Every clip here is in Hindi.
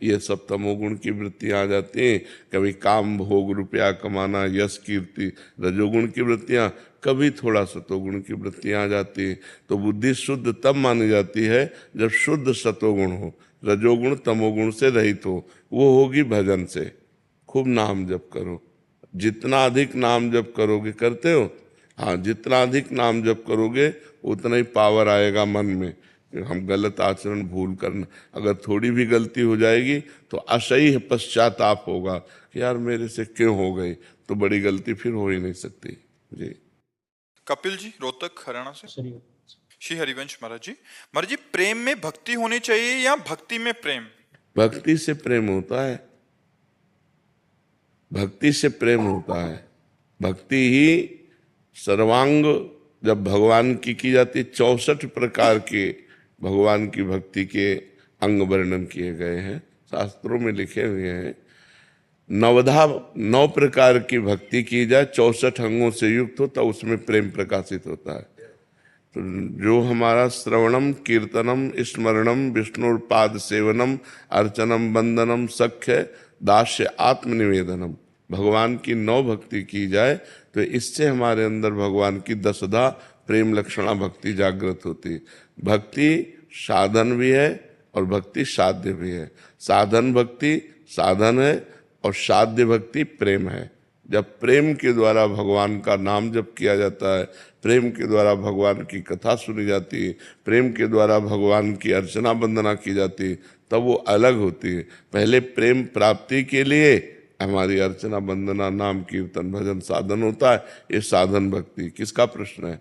ये सब तमोगुण की वृत्तियां आ जाती हैं। कभी काम भोग रुपया कमाना यश कीर्ति रजोगुण की वृत्तियां, कभी थोड़ा सतोगुण की वृत्तियां आ जाती हैं। तो बुद्धि शुद्ध तब मानी जाती है जब शुद्ध सतोगुण हो, रजोगुण तमोगुण से रहित हो। वो होगी भजन से। खूब नाम जप करो, जितना अधिक नाम जप करोगे, करते हो? हाँ, जितना अधिक नाम जप करोगे उतना ही पावर आएगा मन में। हम गलत आचरण भूल करना, अगर थोड़ी भी गलती हो जाएगी तो असह्य पश्चाताप होगा कि यार मेरे से क्यों हो गई, तो बड़ी गलती फिर हो ही नहीं सकती। जी। कपिल जी, रोहतक, हरियाणा से। श्री हरिवंश महाराज जी, प्रेम में भक्ति होनी चाहिए या भक्ति में प्रेम? भक्ति से प्रेम होता है, भक्ति से प्रेम होता है। भक्ति ही सर्वांग जब भगवान की जाती, 64 प्रकार के भगवान की भक्ति के अंग वर्णन किए गए हैं, शास्त्रों में लिखे हुए हैं। 9 प्रकार की भक्ति की जाए, 64 अंगों से युक्त हो, तब उसमें प्रेम प्रकाशित होता है। तो जो हमारा श्रवणम कीर्तनम स्मरणम विष्णुपाद सेवनम अर्चनम वंदनम सख्य दास्य आत्मनिवेदनम, भगवान की 9 भक्ति की जाए तो इससे हमारे अंदर भगवान की 10धा प्रेम लक्षणा भक्ति जागृत होती है। भक्ति साधन भी है और भक्ति साध्य भी है। साधन भक्ति साधन है और साध्य भक्ति प्रेम है। जब प्रेम के द्वारा भगवान का नाम जप किया जाता है, प्रेम के द्वारा भगवान की कथा सुनी जाती है, प्रेम के द्वारा भगवान की अर्चना वंदना की जाती है, तब वो अलग होती है। पहले प्रेम प्राप्ति के लिए हमारी अर्चना वंदना नाम कीर्तन भजन साधन होता है। ये साधन भक्ति। किसका प्रश्न है?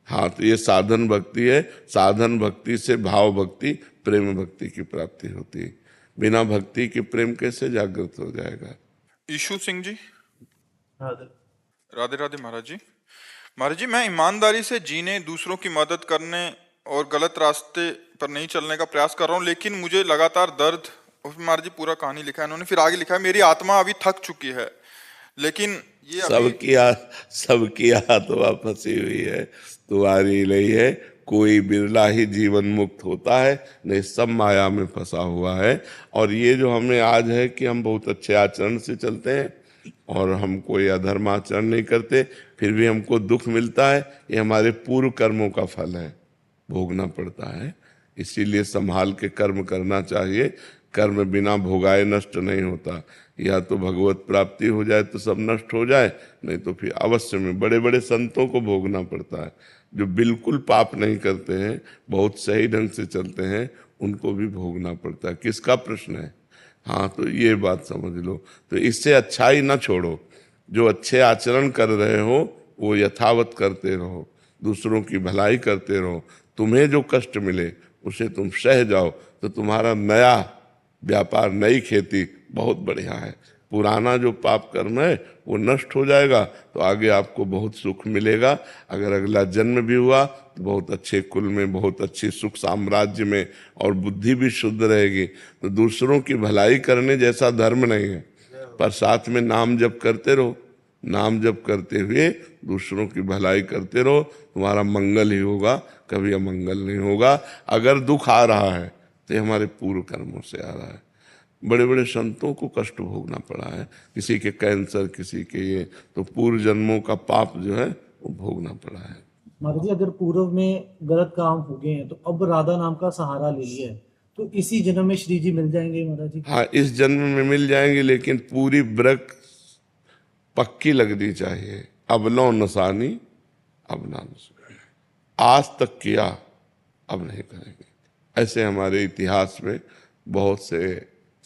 हाँ, तो ये साधन भक्ति है। साधन भक्ति से भाव भक्ति प्रेम भक्ति की प्राप्ति होती है। बिना भक्ति के प्रेम कैसे जागृत हो जाएगा? ईशु सिंह जी, राधे राधे महाराज जी, मैं ईमानदारी से जीने, दूसरों की मदद करने और गलत रास्ते पर नहीं चलने का प्रयास कर रहा हूँ, लेकिन मुझे लगातार दर्द, उसमें महाराज जी पूरा कहानी लिखा है इन्होंने, फिर आगे लिखा है मेरी आत्मा अभी थक चुकी है, लेकिन ये सबकी आत्मा फंसी हुई है, तुम्हारी नहीं है। कोई बिरला ही जीवन मुक्त होता है, नहीं सब माया में फंसा हुआ है। और ये जो हमें आज है कि हम बहुत अच्छे आचरण से चलते हैं और हम कोई अधर्म आचरण नहीं करते, फिर भी हमको दुख मिलता है, ये हमारे पूर्व कर्मों का फल है, भोगना पड़ता है। इसीलिए संभाल के कर्म करना चाहिए। कर्म बिना भोगाए नष्ट नहीं होता। या तो भगवत प्राप्ति हो जाए तो सब नष्ट हो जाए, नहीं तो फिर अवश्य में बड़े बड़े संतों को भोगना पड़ता है। जो बिल्कुल पाप नहीं करते हैं, बहुत सही ढंग से चलते हैं, उनको भी भोगना पड़ता है। किसका प्रश्न है? हाँ, तो ये बात समझ लो। तो इससे अच्छाई ना छोड़ो, जो अच्छे आचरण कर रहे हो वो यथावत करते रहो, दूसरों की भलाई करते रहो। तुम्हें जो कष्ट मिले उसे तुम सह जाओ, तो तुम्हारा नया व्यापार, नई खेती बहुत बढ़िया है। पुराना जो पाप कर्म है वो नष्ट हो जाएगा, तो आगे आपको बहुत सुख मिलेगा। अगर अगला जन्म भी हुआ तो बहुत अच्छे कुल में, बहुत अच्छी सुख साम्राज्य में, और बुद्धि भी शुद्ध रहेगी। तो दूसरों की भलाई करने जैसा धर्म नहीं है, पर साथ में नाम जप करते रहो। नाम जप करते हुए दूसरों की भलाई करते रहो, तुम्हारा मंगल ही होगा, कभी अमंगल नहीं होगा। अगर दुख आ रहा है तो हमारे पूर्व कर्मों से आ रहा है। बड़े बड़े संतों को कष्ट भोगना पड़ा है, किसी के कैंसर, किसी के ये, तो पूर्व जन्मों का पाप जो है वो भोगना पड़ा है। महाराज जी, अगर पूर्व में गलत काम हो गए हैं तो अब राधा नाम का सहारा ले लिया है, तो इसी जन्म में श्री जी मिल जाएंगे महाराज जी? हाँ, इस जन्म में मिल जाएंगे, लेकिन पूरी ब्रक पक्की लगनी चाहिए। अब लो नसानी, अब ना नसानी, आज तक किया अब नहीं करेंगे। ऐसे हमारे इतिहास में बहुत से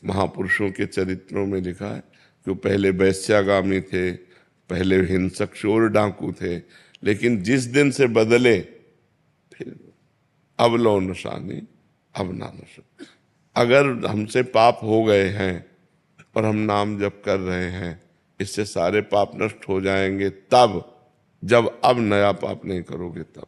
महापुरुषों के चरित्रों में लिखा है कि पहले वैश्यागामी थे, पहले हिंसक चोर डाकू थे, लेकिन जिस दिन से बदले फिर अब लो नशानी अब ना नशा। अगर हमसे पाप हो गए हैं और हम नाम जप कर रहे हैं, इससे सारे पाप नष्ट हो जाएंगे तब, जब अब नया पाप नहीं करोगे तब।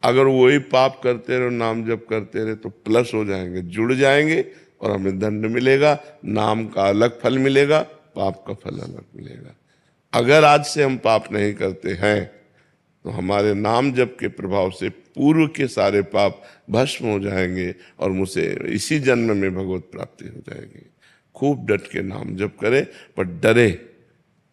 अगर वही पाप करते रहो, नाम जप करते रहे, तो प्लस हो जाएंगे, जुड़ जाएंगे और हमें दंड मिलेगा। नाम का अलग फल मिलेगा, पाप का फल अलग मिलेगा। अगर आज से हम पाप नहीं करते हैं तो हमारे नाम जप के प्रभाव से पूर्व के सारे पाप भस्म हो जाएंगे और मुझे इसी जन्म में भगवत प्राप्ति हो जाएगी। खूब डट के नाम जप करे, पर डरे,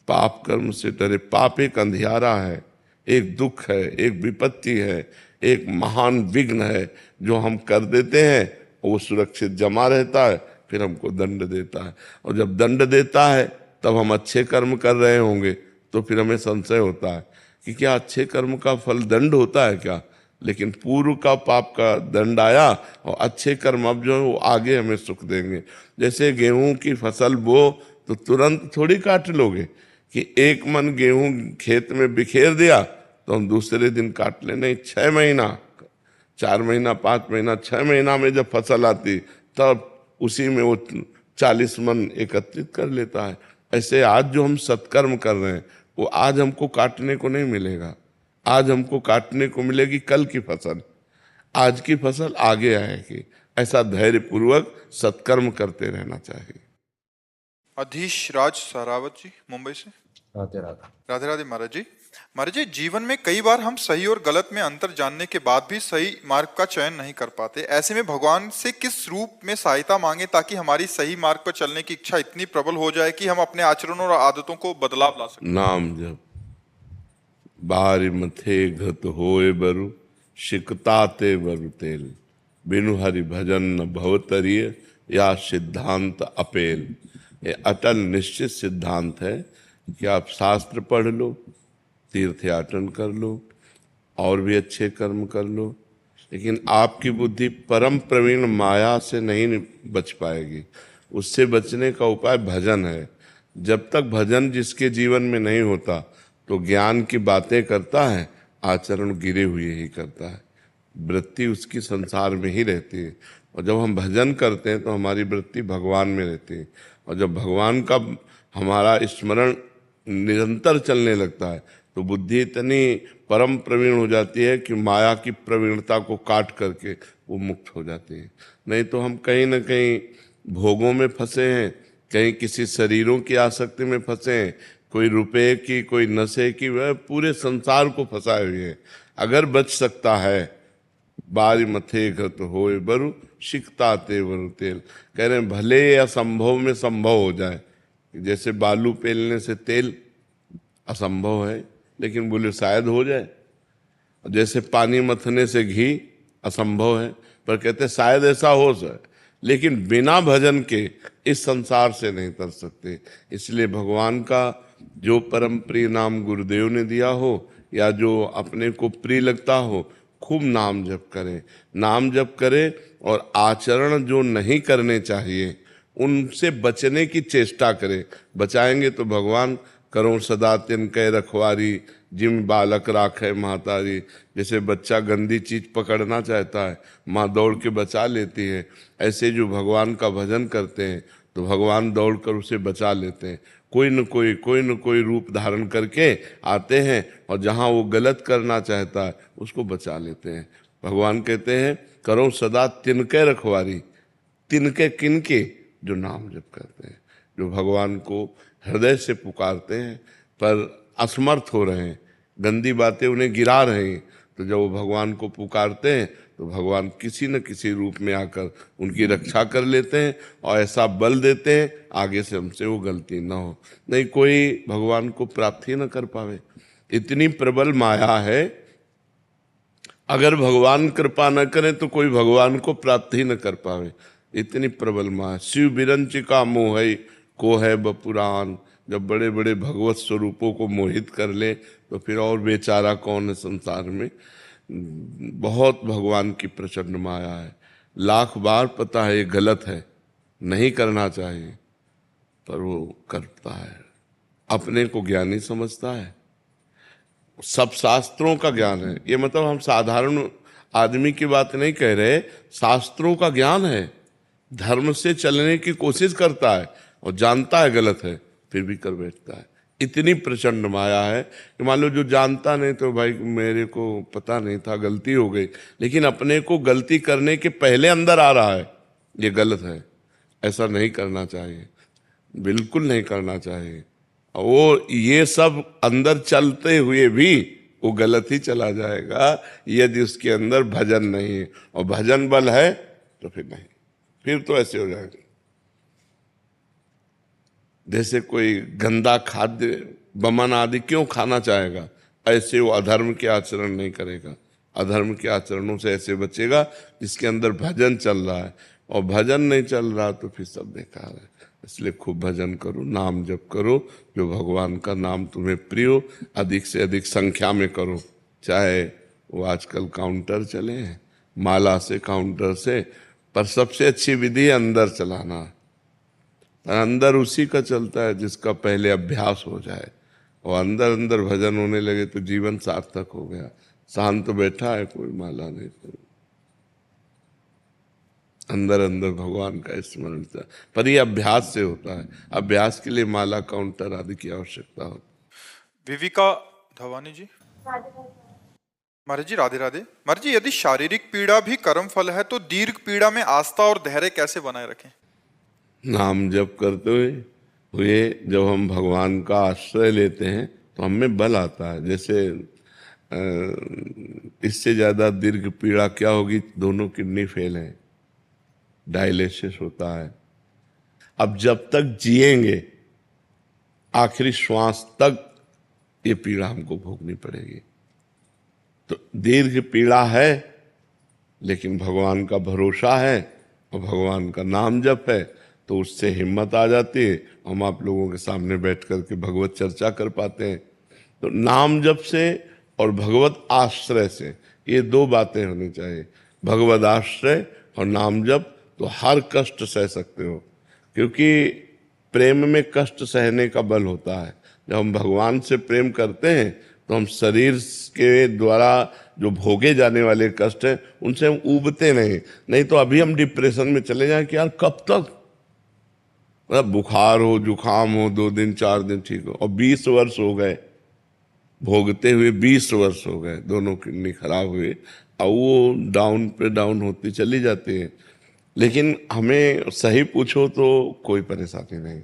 पाप कर्म से डरे। पाप एक अंधियारा है, एक दुख है, एक विपत्ति है, एक महान विघ्न है जो हम कर देते हैं, वो सुरक्षित जमा रहता है, फिर हमको दंड देता है। और जब दंड देता है तब हम अच्छे कर्म कर रहे होंगे तो फिर हमें संशय होता है कि क्या अच्छे कर्म का फल दंड होता है क्या। लेकिन पूर्व का पाप का दंड आया और अच्छे कर्म अब जो है वो आगे हमें सुख देंगे। जैसे गेहूं की फसल बो तो तुरंत थोड़ी काट लोगे कि एक मन गेहूं खेत में बिखेर दिया तो हम दूसरे दिन काट ले, नहीं, 6 महीना, 4 महीना, 5 महीना, 6 महीना में जब फसल आती तब उसी में वो 40 मन एकत्रित कर लेता है। ऐसे आज जो हम सत्कर्म कर रहे हैं वो आज हमको काटने को नहीं मिलेगा, आज हमको काटने को मिलेगी कल की फसल, आज की फसल आगे आएगी। ऐसा धैर्य पूर्वक सत्कर्म करते रहना चाहिए। अधीश राज सहरावत जी मुंबई से। राधे राधे। राधे राधे महाराज जी। महाराज जी, जीवन में कई बार हम सही और गलत में अंतर जानने के बाद भी सही मार्ग का चयन नहीं कर पाते। ऐसे में भगवान से किस रूप में सहायता मांगे ताकि हमारी सही मार्ग पर चलने की इच्छा इतनी प्रबल हो जाए कि हम अपने आचरणों और आदतों को बदलाव ला सकें? नाम जप बारी मथे घत होए बरु, शिकताते बरु तेल, बिनु हरि भजन न भवतरिय, या सिद्धांत अपेल। ये अटल निश्चित सिद्धांत है कि आप शास्त्र पढ़ लो, तीर्थयाटन कर लो और भी अच्छे कर्म कर लो, लेकिन आपकी बुद्धि परम प्रवीण माया से नहीं बच पाएगी। उससे बचने का उपाय भजन है। जब तक भजन जिसके जीवन में नहीं होता तो ज्ञान की बातें करता है, आचरण गिरे हुए ही करता है, वृत्ति उसकी संसार में ही रहती है। और जब हम भजन करते हैं तो हमारी वृत्ति भगवान में रहती है, और जब भगवान का हमारा स्मरण निरंतर चलने लगता है तो बुद्धि इतनी परम प्रवीण हो जाती है कि माया की प्रवीणता को काट करके वो मुक्त हो जाती है। नहीं तो हम कहीं ना कहीं भोगों में फंसे हैं, कहीं किसी शरीरों की आसक्ति में फंसे हैं, कोई रुपए की, कोई नशे की, वह पूरे संसार को फंसाए हुए हैं। अगर बच सकता है, बारी मथे घत होए बरु, शिकताते बरु तेल। कह रहे हैं भले असंभव में संभव हो जाए। जैसे बालू पेलने से तेल असंभव है, लेकिन बोले शायद हो जाए। जैसे पानी मथने से घी असंभव है, पर कहते शायद ऐसा हो जाए। लेकिन बिना भजन के इस संसार से नहीं तर सकते। इसलिए भगवान का जो परम प्रिय नाम गुरुदेव ने दिया हो या जो अपने को प्रिय लगता हो, खूब नाम जप करें, नाम जप करें, और आचरण जो नहीं करने चाहिए उनसे बचने की चेष्टा करें। बचाएंगे तो भगवान करो सदा तिनके रखवारी, जिम बालक राखे महतारी। जैसे बच्चा गंदी चीज पकड़ना चाहता है, माँ दौड़ के बचा लेती है। ऐसे जो भगवान का भजन करते हैं तो भगवान दौड़ कर उसे बचा लेते हैं। कोई न कोई रूप धारण करके आते हैं, और जहाँ वो गलत करना चाहता है उसको बचा लेते हैं। भगवान कहते हैं करो सदा तिनके रखवारी। तिनके किनके? जो नाम जप करते हैं, जो भगवान को हृदय से पुकारते हैं पर असमर्थ हो रहे हैं, गंदी बातें उन्हें गिरा रहे हैं, तो जब वो भगवान को पुकारते हैं तो भगवान किसी न किसी रूप में आकर उनकी रक्षा कर लेते हैं और ऐसा बल देते हैं आगे से हमसे वो गलती ना हो। नहीं कोई भगवान को प्राप्त ही न कर पावे, इतनी प्रबल माया है। अगर भगवान कृपा न करें तो कोई भगवान को प्राप्त ही न कर पावे, इतनी प्रबल माया। शिव बिरंचिका मोहई को है बपुरान। जब बड़े बड़े भगवत स्वरूपों को मोहित कर ले तो फिर और बेचारा कौन है संसार में। बहुत भगवान की प्रचंड माया है। लाख बार पता है ये गलत है, नहीं करना चाहिए, पर वो करता है। अपने को ज्ञानी समझता है। सब शास्त्रों का ज्ञान है, ये मतलब हम साधारण आदमी की बात नहीं कह रहे, शास्त्रों का ज्ञान है। धर्म से चलने की कोशिश करता है और जानता है गलत है, फिर भी कर बैठता है। इतनी प्रचंड माया है कि मान लो जो जानता नहीं तो भाई मेरे को पता नहीं था, गलती हो गई, लेकिन अपने को गलती करने के पहले अंदर आ रहा है ये गलत है। ऐसा नहीं करना चाहिए, बिल्कुल नहीं करना चाहिए। वो ये सब अंदर चलते हुए भी वो गलत ही चला जाएगा यदि उसके अंदर भजन नहीं है। और भजन बल है तो फिर नहीं, फिर तो ऐसे हो जाएगा। जैसे कोई गंदा खाद्य बमन आदि क्यों खाना चाहेगा, ऐसे वो अधर्म के आचरण नहीं करेगा। अधर्म के आचरणों से ऐसे बचेगा जिसके अंदर भजन चल रहा है, और भजन नहीं चल रहा तो फिर सब बेकार है। इसलिए खूब भजन करो, नाम जप करो, जो भगवान का नाम तुम्हें प्रिय हो, अधिक से अधिक संख्या में करो। चाहे वो आजकल काउंटर चले हैं, माला से, काउंटर से, पर सबसे अच्छी विधि है अंदर चलाना। और अंदर उसी का चलता है जिसका पहले अभ्यास हो जाए, और अंदर अंदर भजन होने लगे तो जीवन सार्थक हो गया। शांत बैठा है, कोई माला नहीं, अंदर अंदर भगवान का स्मरण था, पर ये अभ्यास से होता है। अभ्यास के लिए माला, काउंटर आदि की आवश्यकता होती। विविका धवानी जी। महाराज जी राधे राधे। महाराज जी, यदि शारीरिक पीड़ा भी कर्म फल है तो दीर्घ पीड़ा में आस्था और धैर्य कैसे बनाए रखें? नाम जप करते हुए जब हम भगवान का आश्रय लेते हैं तो हमें बल आता है। जैसे इससे ज्यादा दीर्घ पीड़ा क्या होगी, दोनों किडनी फेल हैं, डायलिसिस होता है। अब जब तक जिएंगे आखिरी श्वास तक ये पीड़ा हमको भोगनी पड़ेगी। तो दीर्घ पीड़ा है, लेकिन भगवान का भरोसा है और भगवान का नाम जप है, तो उससे हिम्मत आ जाती है। हम आप लोगों के सामने बैठ करके भगवत चर्चा कर पाते हैं। तो नाम जप से और भगवत आश्रय से, ये दो बातें होनी चाहिए। भगवत आश्रय और नाम जप, तो हर कष्ट सह सकते हो, क्योंकि प्रेम में कष्ट सहने का बल होता है। जब हम भगवान से प्रेम करते हैं तो हम शरीर के द्वारा जो भोगे जाने वाले कष्ट हैं उनसे हम ऊबते नहीं तो अभी हम डिप्रेशन में चले जाएं कि यार कब तक, मतलब बुखार हो, जुखाम हो, 2 दिन 4 दिन ठीक हो, और 20 वर्ष हो गए भोगते हुए, 20 वर्ष हो गए, दोनों किडनी खराब हुए, और वो डाउन पे डाउन होती चली जाती है। लेकिन हमें सही पूछो तो कोई परेशानी नहीं,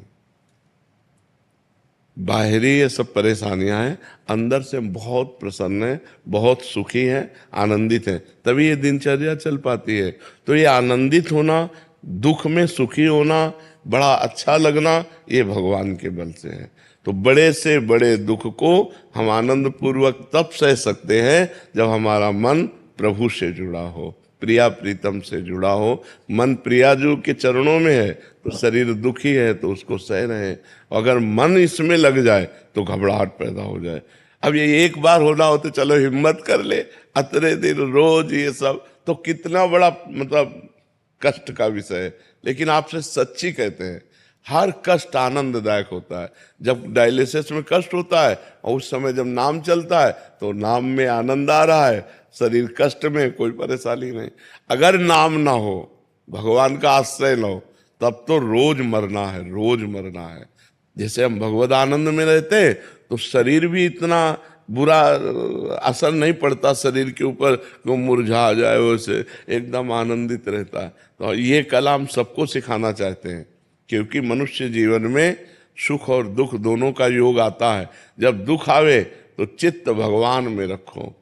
बाहरी ये सब परेशानियां हैं, अंदर से बहुत प्रसन्न है, बहुत सुखी है, आनंदित है, तभी ये दिनचर्या चल पाती है। तो ये आनंदित होना, दुख में सुखी होना, बड़ा अच्छा लगना, ये भगवान के बल से है। तो बड़े से बड़े दुख को हम आनंद पूर्वक तब सह सकते हैं जब हमारा मन प्रभु से जुड़ा हो, प्रिया प्रीतम से जुड़ा हो। मन प्रियाजू के चरणों में है तो शरीर दुखी है तो उसको सह रहे हैं। अगर मन इसमें लग जाए तो घबराहट पैदा हो जाए। अब ये एक बार होना हो तो चलो हिम्मत कर ले, अतरे दिन रोज ये सब तो कितना बड़ा मतलब कष्ट का विषय है। लेकिन आपसे सच्ची कहते हैं, हर कष्ट आनंददायक होता है। जब डायलिसिस में कष्ट होता है और उस समय जब नाम चलता है तो नाम में आनंद आ रहा है, शरीर कष्ट में कोई परेशानी नहीं। अगर नाम ना हो, भगवान का आश्रय ना हो, तब तो रोज मरना है, रोज मरना है। जैसे हम भगवत आनंद में रहते हैं तो शरीर भी इतना बुरा असर नहीं पड़ता शरीर के ऊपर कि वो मुरझा जाए, वैसे एकदम आनंदित रहता है। तो ये कला हम सबको सिखाना चाहते हैं, क्योंकि मनुष्य जीवन में सुख और दुख दोनों का योग आता है। जब दुख आवे तो चित्त भगवान में रखो,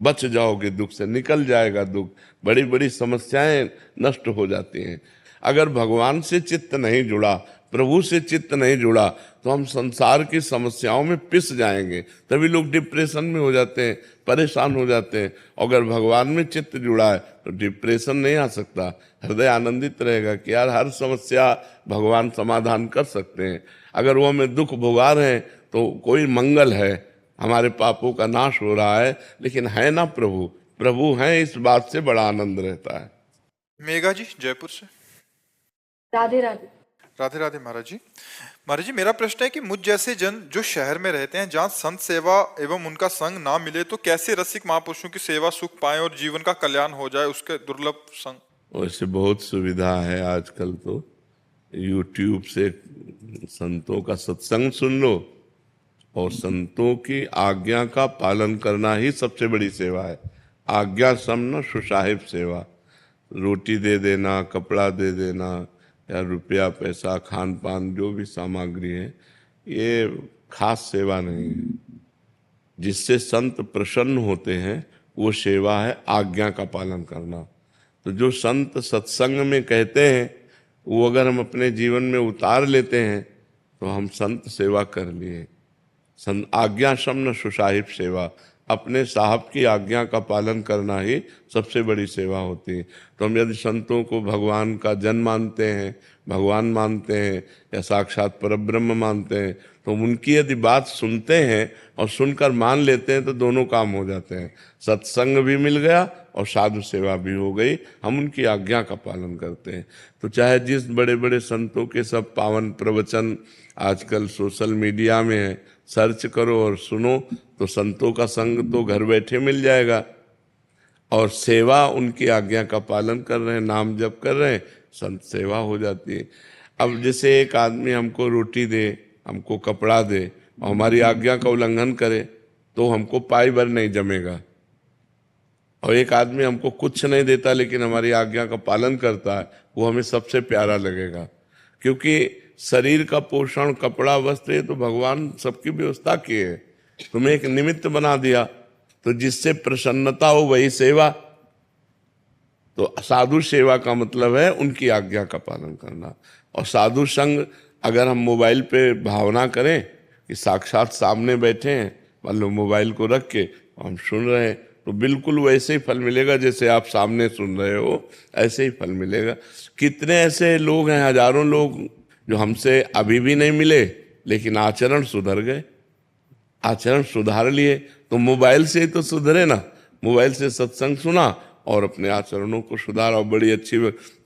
बच जाओगे दुख से, निकल जाएगा दुख, बड़ी बड़ी समस्याएं नष्ट हो जाती हैं। अगर भगवान से चित्त नहीं जुड़ा, प्रभु से चित्त नहीं जुड़ा, तो हम संसार की समस्याओं में पिस जाएंगे। तभी लोग डिप्रेशन में हो जाते हैं, परेशान हो जाते हैं। अगर भगवान में चित्त जुड़ा है तो डिप्रेशन नहीं आ सकता, हृदय आनंदित रहेगा कि यार हर समस्या भगवान समाधान कर सकते हैं। अगर वो हमें दुख भोगा रहे हैं तो कोई मंगल है, हमारे पापों का नाश हो रहा है, लेकिन है ना प्रभु, प्रभु हैं, इस बात से बड़ा आनंद रहता है। मेघा जी जयपुर से। राधे राधे। राधे राधे महाराज जी। महाराज जी, मेरा प्रश्न है कि मुझ जैसे जन जो शहर में रहते हैं जहाँ संत सेवा एवं उनका संग ना मिले, तो कैसे रसिक महापुरुषों की सेवा सुख पाए और जीवन का कल्याण हो जाए, उसके दुर्लभ संग। वैसे बहुत सुविधा है आजकल, तो YouTube से संतों का सत्संग सुन लो, और संतों की आज्ञा का पालन करना ही सबसे बड़ी सेवा है। आज्ञा समन सुसाहिब सेवा, रोटी दे देना, कपड़ा दे देना, या रुपया पैसा खान पान जो भी सामग्री है, ये खास सेवा नहीं है। जिससे संत प्रसन्न होते हैं वो सेवा है आज्ञा का पालन करना। तो जो संत सत्संग में कहते हैं वो अगर हम अपने जीवन में उतार लेते हैं तो हम संत सेवा कर लिए। संत आज्ञा शमन सुसाहिब सेवा, अपने साहब की आज्ञा का पालन करना ही सबसे बड़ी सेवा होती है। तो हम यदि संतों को भगवान का जन मानते हैं, भगवान मानते हैं या साक्षात परब्रह्म मानते हैं, तो उनकी यदि बात सुनते हैं और सुनकर मान लेते हैं तो दोनों काम हो जाते हैं। सत्संग भी मिल गया और साधु सेवा भी हो गई, हम उनकी आज्ञा का पालन करते हैं। तो चाहे जिस बड़े बड़े संतों के सब पावन प्रवचन आजकल सोशल मीडिया में है, सर्च करो और सुनो, तो संतों का संग तो घर बैठे मिल जाएगा। और सेवा उनकी आज्ञा का पालन कर रहे हैं, नाम जप कर रहे हैं, संत सेवा हो जाती है। अब जैसे एक आदमी हमको रोटी दे, हमको कपड़ा दे और हमारी आज्ञा का उल्लंघन करे तो हमको पाई भर नहीं जमेगा। और एक आदमी हमको कुछ नहीं देता लेकिन हमारी आज्ञा का पालन करता है, वो हमें सबसे प्यारा लगेगा। क्योंकि शरीर का पोषण, कपड़ा, वस्त्र, ये तो भगवान सबकी व्यवस्था की है, तुम्हें एक निमित्त बना दिया, तो जिससे प्रसन्नता हो वही सेवा। तो साधु सेवा का मतलब है उनकी आज्ञा का पालन करना। और साधु संग अगर हम मोबाइल पे भावना करें कि साक्षात सामने बैठे हैं, मान लो मोबाइल को रख के हम सुन रहे हैं, तो बिल्कुल वैसे ही फल मिलेगा जैसे आप सामने सुन रहे हो, ऐसे ही फल मिलेगा। कितने ऐसे लोग हैं, हजारों लोग जो हमसे अभी भी नहीं मिले लेकिन आचरण सुधर गए, आचरण सुधार लिए। तो मोबाइल से ही तो सुधरे ना, मोबाइल से सत्संग सुना और अपने आचरणों को सुधारा। बड़ी अच्छी,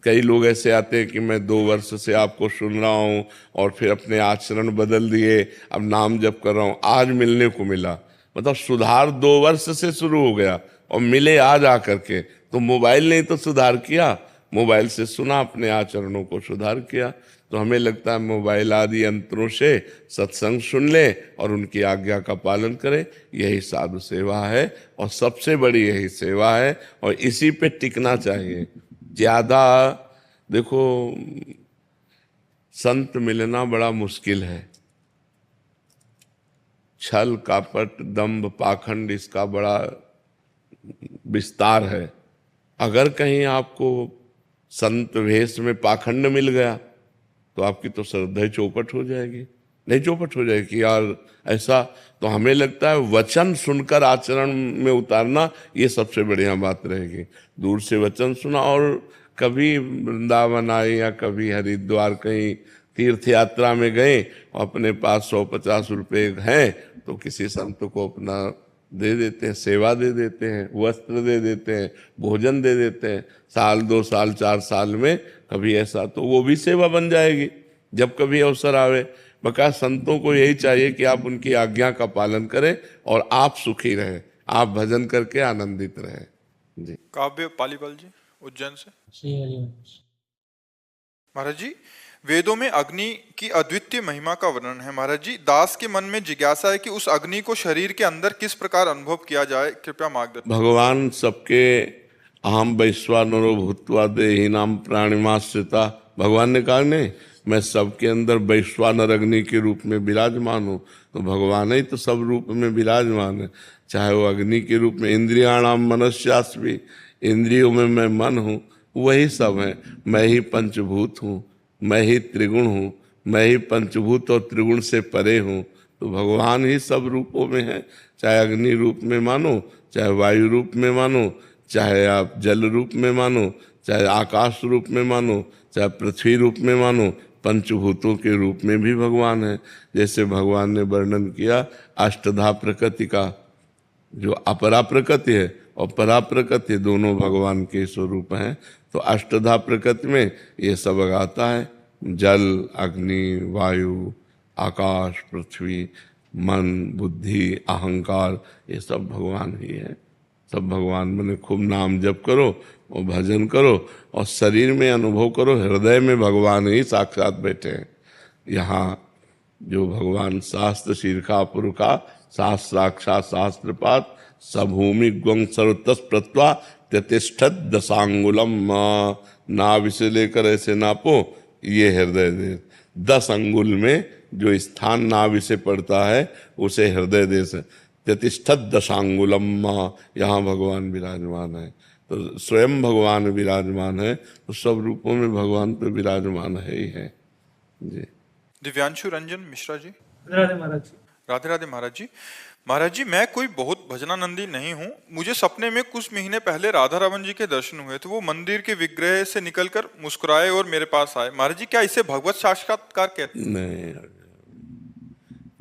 कई लोग ऐसे आते हैं कि मैं 2 वर्ष से आपको सुन रहा हूँ और फिर अपने आचरण बदल दिए, अब नाम जप कर रहा हूँ, आज मिलने को मिला। मतलब सुधार 2 वर्ष से शुरू हो गया और मिले आज आकर के। तो मोबाइल ने तो सुधार किया, मोबाइल से सुना, अपने आचरणों को सुधार किया। तो हमें लगता है मोबाइल आदि यंत्रों से सत्संग सुन ले और उनकी आज्ञा का पालन करें, यही साधु सेवा है और सबसे बड़ी यही सेवा है और इसी पे टिकना चाहिए। ज्यादा देखो, संत मिलना बड़ा मुश्किल है। छल कपट दंभ पाखंड इसका बड़ा विस्तार है। अगर कहीं आपको संत वेश में पाखंड मिल गया तो आपकी तो श्रद्धा चौपट हो जाएगी, नहीं चौपट हो जाएगी यार ऐसा। तो हमें लगता है वचन सुनकर आचरण में उतारना ये सबसे बढ़िया बात रहेगी। दूर से वचन सुना और कभी वृंदावन आए या कभी हरिद्वार कहीं तीर्थ यात्रा में गए, अपने पास 150 रुपये हैं तो किसी संत को अपना दे देते हैं, सेवा दे देते हैं, वस्त्र दे देते हैं, भोजन दे देते हैं। साल 2 साल 4 साल में कभी ऐसा, तो वो भी सेवा बन जाएगी जब कभी अवसर आवे। बका संतों को यही चाहिए कि आप उनकी आज्ञा का पालन करें और आप सुखी रहें, आप भजन करके आनंदित रहें। जी। काव्य पालीवाल जी उज्जैन से। श्री हरिवंश। महाराज जी, वेदों में अग्नि की अद्वितीय महिमा का वर्णन है। महाराज जी, दास के मन में जिज्ञासा है कि उस अग्नि को शरीर के अंदर किस प्रकार अनुभव किया जाए, कृपया मार्गदर्शन। भगवान सबके अहम वैश्वानरो भूत्वा देहिनाम प्राणिमाश्रिता, भगवान ने कहा नहीं मैं सबके अंदर वैश्वानर अग्नि के रूप में विराजमान हूँ। तो भगवान ही तो सब रूप में विराजमान है, चाहे वो अग्नि के रूप में। इंद्रियाणाम मनस्यास्मि, इंद्रियों में मैं मन हूँ, वही सब है। मैं ही पंचभूत हूँ, मैं ही त्रिगुण हूँ, मैं ही पंचभूत और त्रिगुण से परे हूँ। तो भगवान ही सब रूपों में है, चाहे अग्नि रूप में मानो, चाहे वायु रूप में मानो, चाहे आप जल रूप में मानो, चाहे आकाश रूप में मानो, चाहे पृथ्वी रूप में मानो, पंचभूतों के रूप में भी भगवान है। जैसे भगवान ने वर्णन किया अष्टधा प्रकृति का, जो अपरा प्रकृति है और परा प्रकृति दोनों भगवान के स्वरूप हैं। तो अष्टधा प्रकृति में ये सब आता है, जल, अग्नि, वायु, आकाश, पृथ्वी, मन, बुद्धि, अहंकार, ये सब भगवान ही है। सब भगवान मैंने खूब नाम जप करो और भजन करो और शरीर में अनुभव करो, हृदय में भगवान ही साक्षात बैठे हैं। यहाँ जो भगवान शास्त्र शीर्षा पुरुषा शास्त्राक्षात शास्त्रपात सभूमि ग्वं सर्वतस प्रत्वा त्यतिष्ठत दशांगुलम, नाभि से लेकर ऐसे नापो, ये हृदय देश। 10 अंगुल में जो स्थान नाभि से पड़ता है उसे हृदय देश है। त्यतिष्ठत दशांगुलम, यहाँ भगवान विराजमान है। तो स्वयं भगवान विराजमान है, तो सब रूपों में भगवान तो विराजमान है ही है। जी। दिव्यांशु रंजन मिश्रा जी। राधे महाराज जी। राधे राधे महाराज जी। महाराज जी, मैं कोई बहुत भजनानंदी नहीं हूँ। मुझे सपने में कुछ महीने पहले राधा रमन जी के दर्शन हुए थे। वो मंदिर के विग्रह से निकलकर मुस्कुराए और मेरे पास आए। महाराज जी, क्या इसे भगवत साक्षात्कार कहते हैं? नहीं,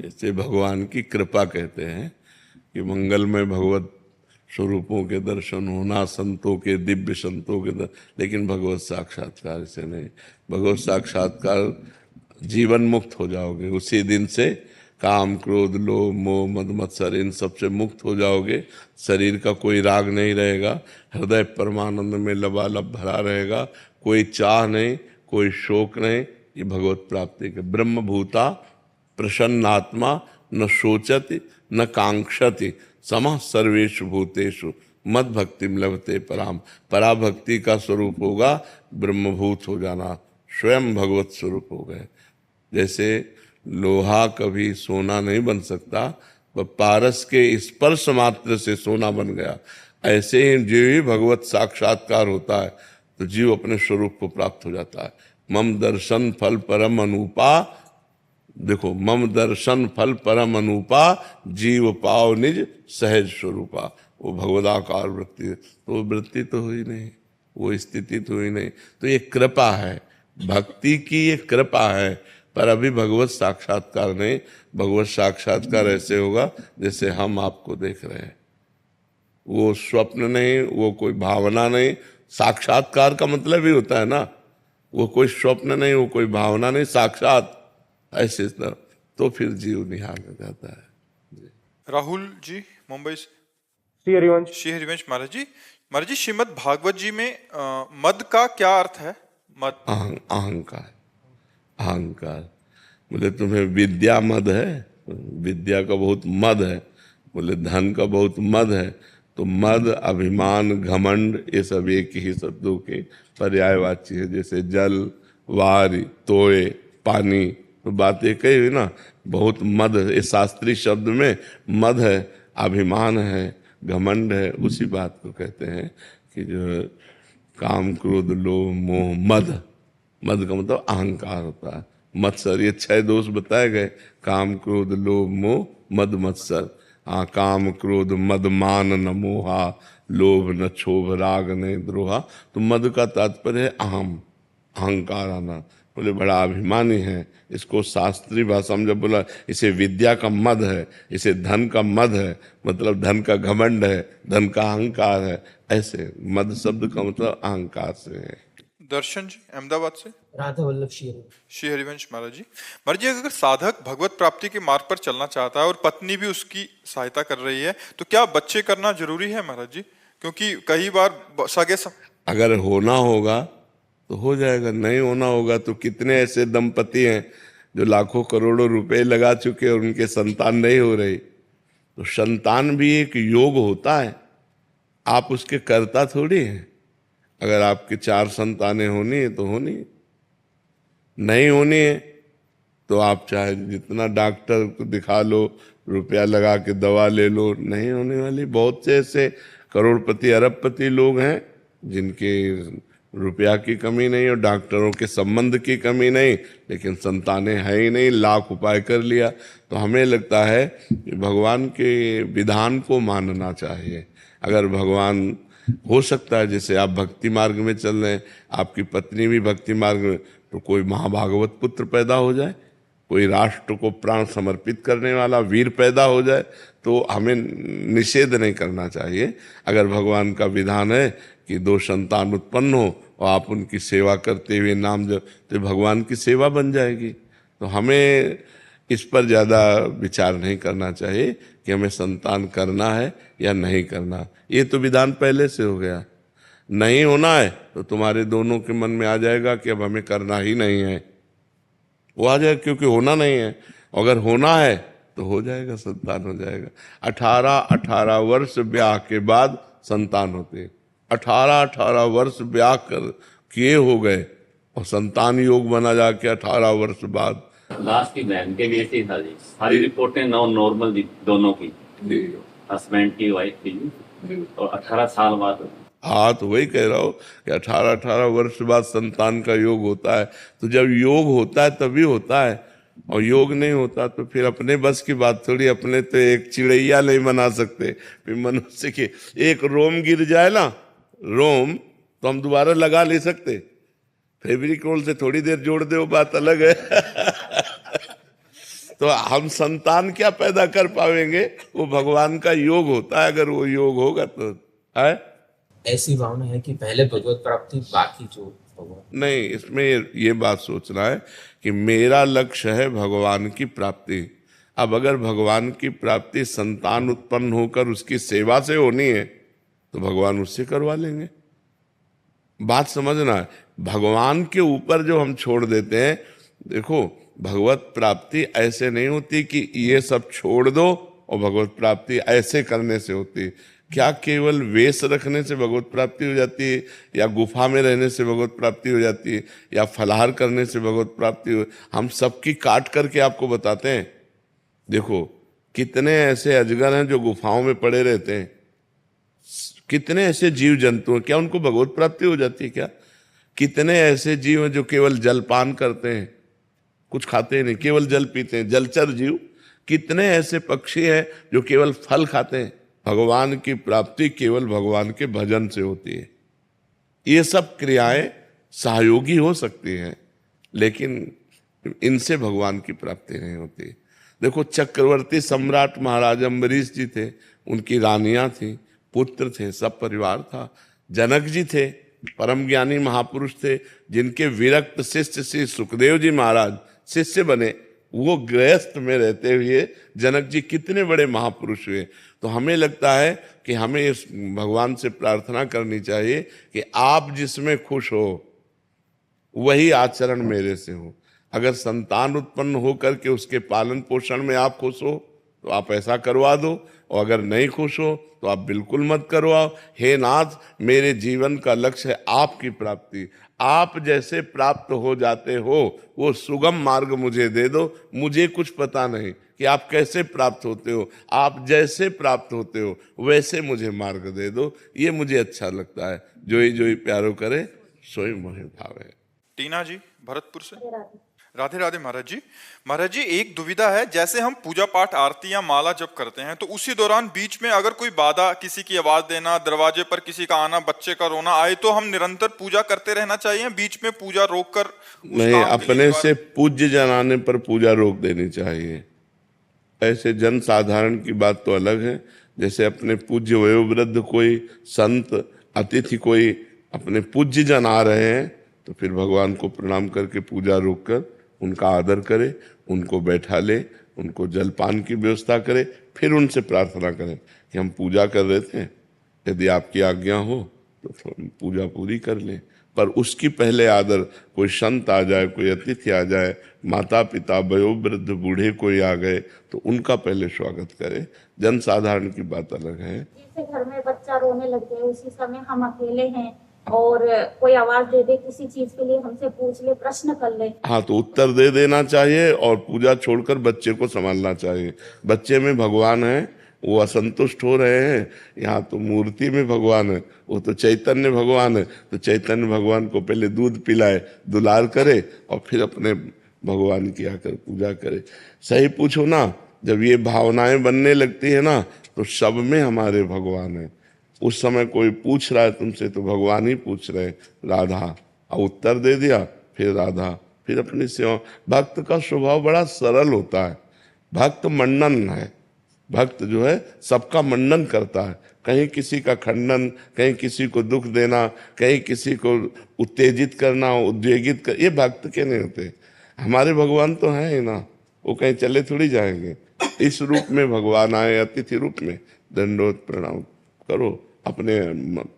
इसे भगवान की कृपा कहते हैं कि मंगलमय भगवत स्वरूपों के दर्शन होना, संतों के, दिव्य संतों के लेकिन भगवत साक्षात्कार इसे नहीं। भगवत साक्षात्कार जीवन मुक्त हो जाओगे उसी दिन से। काम, क्रोध, लोभ, मोह, मद, मत्सर इन सब से मुक्त हो जाओगे। शरीर का कोई राग नहीं रहेगा। हृदय परमानंद में लबालब भरा रहेगा। कोई चाह नहीं, कोई शोक नहीं। ये भगवत प्राप्ति के ब्रह्मभूता प्रसन्नात्मा न शोचति न कांक्षति समः सर्वेषु भूतेषु मद भक्तिम लभते पराम। पराभक्ति का स्वरूप होगा ब्रह्मभूत हो जाना, स्वयं भगवत स्वरूप हो गए। जैसे लोहा कभी सोना नहीं बन सकता, वह पारस के स्पर्श मात्र से सोना बन गया। ऐसे ही जो ही भगवत साक्षात्कार होता है तो जीव अपने स्वरूप को प्राप्त हो जाता है। मम दर्शन फल परम अनुपा, देखो, मम दर्शन फल परम अनुपा जीव पाव निज सहज स्वरूपा। वो भगवदाकार वृत्ति है। तो वो वृत्ति तो हुई नहीं, वो स्थिति तो हुई नहीं। तो ये कृपा है, भक्ति की ये कृपा है। पर अभी भगवत साक्षात्कार नहीं। भगवत साक्षात्कार ऐसे होगा जैसे हम आपको देख रहे हैं। वो स्वप्न नहीं, वो कोई भावना नहीं। साक्षात्कार का मतलब ही होता है ना, वो कोई स्वप्न नहीं, वो कोई भावना नहीं, साक्षात ऐसे तो फिर जीव निहाल हो जाता है। राहुल जी मुंबई से। श्री हरिवंश। श्री हरिवंश महाराज जी। महाराज जी, श्रीमद् भागवत जी में मद का क्या अर्थ है? मद अहंकार। अहंकार बोले तुम्हें विद्या मद है, विद्या का बहुत मद है। बोले धन का बहुत मद है। तो मद, अभिमान, घमंड ये सब एक ही शब्दों के पर्यायवाची है। जैसे जल, वारी, तोय, पानी, तो बात एक ही हुई ना। बहुत मद, ये शास्त्रीय शब्द में मद है, अभिमान है, घमंड है। उसी बात को कहते हैं कि जो काम, क्रोध, लोभ, मोह, मद। मद का मतलब अहंकार होता है। मत्सर, ये 6 दोष बताए गए। काम, क्रोध, लोभ, मोह, मद, मत्सर। हाँ, काम, क्रोध, मद, मान न मोहा, लोभ न क्षोभ, राग न द्रोहा। तो मद का तात्पर्य है अहम, अहंकार आना। बोले बड़ा अभिमानी है। इसको शास्त्रीय भाषा में जब बोला इसे विद्या का मद है, इसे धन का मद है, मतलब धन का घमंड है, धन का अहंकार है। ऐसे मद शब्द का मतलब अहंकार से है। दर्शन जी अहमदाबाद से। राधा वल्लभ श्री श्री हरिवंश महाराज जी। महाराज जी, अगर साधक भगवत प्राप्ति के मार्ग पर चलना चाहता है और पत्नी भी उसकी सहायता कर रही है, तो क्या बच्चे करना जरूरी है महाराज जी? क्योंकि कई बार सगे अगर होना होगा तो हो जाएगा, नहीं होना होगा तो कितने ऐसे दंपति हैं जो लाखों करोड़ों रुपए लगा चुके और उनके संतान नहीं हो रही। तो संतान भी एक योग होता है, आप उसके कर्ता थोड़ी हैं। अगर आपके 4 संतानें होनी है तो होनी है, नहीं होनी है तो आप चाहे जितना डॉक्टर को दिखा लो, रुपया लगा के दवा ले लो, नहीं होने वाली। बहुत से ऐसे करोड़पति, अरबपति लोग हैं जिनके रुपया की कमी नहीं और डॉक्टरों के संबंध की कमी नहीं, लेकिन संतानें है ही नहीं, लाख उपाय कर लिया। तो हमें लगता है कि भगवान के विधान को मानना चाहिए। अगर भगवान हो सकता है, जैसे आप भक्ति मार्ग में चल रहे हैं, आपकी पत्नी भी भक्ति मार्ग में, तो कोई महाभागवत पुत्र पैदा हो जाए, कोई राष्ट्र को प्राण समर्पित करने वाला वीर पैदा हो जाए, तो हमें निषेध नहीं करना चाहिए। अगर भगवान का विधान है कि 2 संतान उत्पन्न हो और आप उनकी सेवा करते हुए नाम जप, तो भगवान की सेवा बन जाएगी। तो हमें इस पर ज़्यादा विचार नहीं करना चाहिए कि हमें संतान करना है या नहीं करना। ये तो विधान पहले से हो गया। नहीं होना है तो तुम्हारे दोनों के मन में आ जाएगा कि अब हमें करना ही नहीं है, वो आ जाएगा, क्योंकि होना नहीं है। अगर होना है तो हो जाएगा, संतान हो जाएगा। 18 वर्ष ब्याह के बाद संतान होते हैं। 18 वर्ष ब्याह कर किए हो गए और संतान योग बना जाके 18 वर्ष बाद। लास्ट की बहन के भी ऐसे ही था जी, सारी रिपोर्टें नॉर्मल थी दोनों की, हस्बैंड की, वाइफ की, और 18 साल बाद। हाँ, तो वही कह रहा हूँ कि 18 वर्ष बाद संतान का योग होता है। तो जब योग होता है तभी होता है। और योग नहीं होता तो फिर अपने बस की बात थोड़ी, अपने तो एक चिड़ैया नहीं बना सकते, फिर मनुष्य के एक रोम गिर जाए ना, रोम तो हम दोबारा लगा ले सकते, फेविकोल से थोड़ी देर जोड़ दे, वो बात अलग है। तो हम संतान क्या पैदा कर पाएंगे, वो भगवान का योग होता है, अगर वो योग होगा तो है। ऐसी भावना है कि पहले भगवत प्राप्ति, बाकी जो भगवान। नहीं, इसमें ये बात सोचना है कि मेरा लक्ष्य है भगवान की प्राप्ति। अब अगर भगवान की प्राप्ति संतान उत्पन्न होकर उसकी सेवा से होनी है तो भगवान उससे करवा लेंगे। बात समझना है, भगवान के ऊपर जो हम छोड़ देते हैं, देखो भगवत प्राप्ति ऐसे नहीं होती कि ये सब छोड़ दो और भगवत प्राप्ति ऐसे करने से होती। क्या केवल वेश रखने से भगवत प्राप्ति हो जाती है, या गुफा में रहने से भगवत प्राप्ति हो जाती है, या फलाहार करने से भगवत प्राप्ति हो? हम सबकी काट करके आपको बताते हैं। देखो कितने ऐसे अजगर हैं जो गुफाओं में पड़े रहते हैं, कितने ऐसे जीव जंतु हैं, क्या उनको भगवत प्राप्ति हो जाती है क्या? कितने ऐसे जीव हैं जो केवल जलपान करते हैं, कुछ खाते नहीं, केवल जल पीते हैं, जलचर जीव। कितने ऐसे पक्षी हैं जो केवल फल खाते हैं। भगवान की प्राप्ति केवल भगवान के भजन से होती है। ये सब क्रियाएं सहयोगी हो सकती हैं, लेकिन इनसे भगवान की प्राप्ति नहीं होती। देखो चक्रवर्ती सम्राट महाराज अम्बरीश जी थे, उनकी रानियां थी, पुत्र थे, सब परिवार था। जनक जी थे, परम ज्ञानी महापुरुष थे, जिनके विरक्त शिष्य श्री सुखदेव जी महाराज शिष्य बने। वो गृहस्थ में रहते हुए जनक जी कितने बड़े महापुरुष हुए। तो हमें लगता है कि हमें इस भगवान से प्रार्थना करनी चाहिए कि आप जिसमें खुश हो वही आचरण मेरे से हो। अगर संतान उत्पन्न हो करके उसके पालन पोषण में आप खुश हो तो आप ऐसा करवा दो, और अगर नहीं खुश हो तो आप बिल्कुल मत करवाओ। हे नाथ, मेरे जीवन का लक्ष्य है आपकी प्राप्ति। आप जैसे प्राप्त हो जाते हो वो सुगम मार्ग मुझे दे दो। मुझे कुछ पता नहीं कि आप कैसे प्राप्त होते हो, आप जैसे प्राप्त होते हो वैसे मुझे मार्ग दे दो। ये मुझे अच्छा लगता है। जोई जोई प्यारो करे सोई मोहे भावे। टीना जी भरतपुर से। राधे राधे महाराज जी। महाराज जी एक दुविधा है, जैसे हम पूजा पाठ आरती या माला जब करते हैं तो उसी दौरान बीच में अगर कोई बाधा, किसी की आवाज देना, दरवाजे पर किसी का आना, बच्चे का रोना आए, तो हम निरंतर पूजा करते रहना चाहिए, बीच में पूजा रोककर नहीं, अपने से पूज्य जन आने पर पूजा रोक देनी चाहिए। ऐसे जन साधारण की बात तो अलग है। जैसे अपने पूज्य वयोवृद्ध कोई संत अतिथि कोई अपने पूज्य जन आ रहे हैं तो फिर भगवान को प्रणाम करके पूजा रोककर उनका आदर करे, उनको बैठा ले, उनको जलपान की व्यवस्था करे, फिर उनसे प्रार्थना करें कि हम पूजा कर रहे थे, यदि आपकी आज्ञा हो तो पूजा पूरी कर लें। पर उसकी पहले आदर, कोई संत आ जाए, कोई अतिथि आ जाए, माता पिता वयोवृद्ध बूढ़े कोई आ गए तो उनका पहले स्वागत करें। जन साधारण की बात अलग है। जैसे घर में बच्चा रोने लग जाए, उसी समय हम अकेले हैं और कोई आवाज दे दे, किसी चीज के लिए हमसे पूछ ले, प्रश्न कर ले, हाँ तो उत्तर दे देना चाहिए और पूजा छोड़कर बच्चे को संभालना चाहिए। बच्चे में भगवान है, वो असंतुष्ट हो रहे हैं, यहाँ तो मूर्ति में भगवान है, वो तो चैतन्य भगवान है। तो चैतन्य भगवान को पहले दूध पिलाए, दुलार करे और फिर अपने भगवान की आकर पूजा करे। सही पूछो ना, जब ये भावनाएं बनने लगती है ना तो सब में हमारे भगवान है। उस समय कोई पूछ रहा है तुमसे तो भगवान ही पूछ रहे हैं, राधा, और उत्तर दे दिया, फिर राधा, फिर अपनी सेवा। भक्त का स्वभाव बड़ा सरल होता है। भक्त मंडन है, भक्त जो है सबका मंडन करता है। कहीं किसी का खंडन, कहीं किसी को दुख देना, कहीं किसी को उत्तेजित करना, उद्वेगित कर, ये भक्त के नहीं होते। हमारे भगवान तो हैं ही ना, वो कहीं चले थोड़ी जाएंगे। इस रूप में भगवान आए, अतिथि रूप में, दंडोत प्रणाम करो, अपने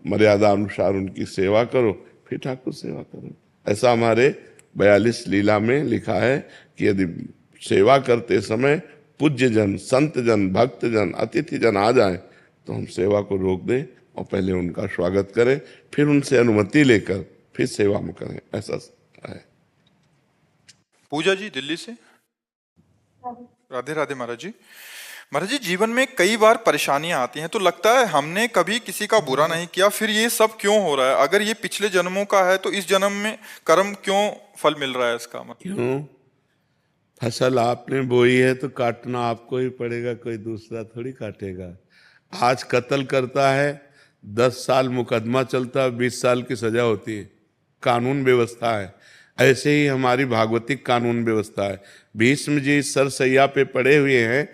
मर्यादा अनुसार उनकी सेवा करो, फिर ठाकुर सेवा करो। ऐसा हमारे 42 लीला में लिखा है कि यदि सेवा करते समय पूज्य जन, संत जन, भक्त जन, अतिथि जन आ जाएं तो हम सेवा को रोक दें और पहले उनका स्वागत करें, फिर उनसे अनुमति लेकर फिर सेवा में करें। ऐसा है। पूजा जी दिल्ली से। राधे राधे महाराज जी। महाराज जी जीवन में कई बार परेशानियां आती हैं तो लगता है हमने कभी किसी का बुरा नहीं किया, फिर ये सब क्यों हो रहा है? अगर ये पिछले जन्मों का है तो इस जन्म में कर्म क्यों फल मिल रहा है इसका मतलब? क्यों फसल आपने बोई है तो काटना आपको ही पड़ेगा, कोई दूसरा थोड़ी काटेगा। आज कत्ल करता है, 10 साल मुकदमा चलता है, 20 साल की सजा होती है, कानून व्यवस्था है। ऐसे ही हमारी भागवतिक कानून व्यवस्था है। भीष्म जी सरसैया पे पड़े हुए हैं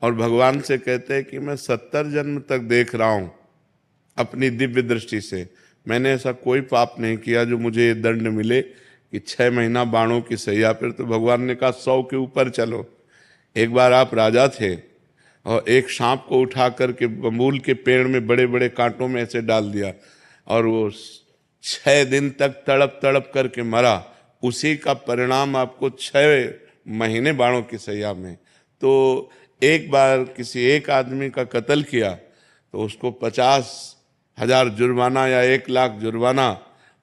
और भगवान से कहते हैं कि मैं 70 जन्म तक देख रहा हूँ अपनी दिव्य दृष्टि से, मैंने ऐसा कोई पाप नहीं किया जो मुझे ये दंड मिले कि 6 महीना बाणों की सैया पर। तो भगवान ने कहा 100 के ऊपर चलो। एक बार आप राजा थे और एक सांप को उठा करके बबूल के पेड़ में बड़े बड़े कांटों में ऐसे डाल दिया और वो 6 दिन तक तड़प तड़प करके मरा। उसी का परिणाम आपको 6 महीने बाणों की सैया में। तो एक बार किसी एक आदमी का कत्ल किया तो उसको 50,000 जुर्माना या 1 लाख जुर्माना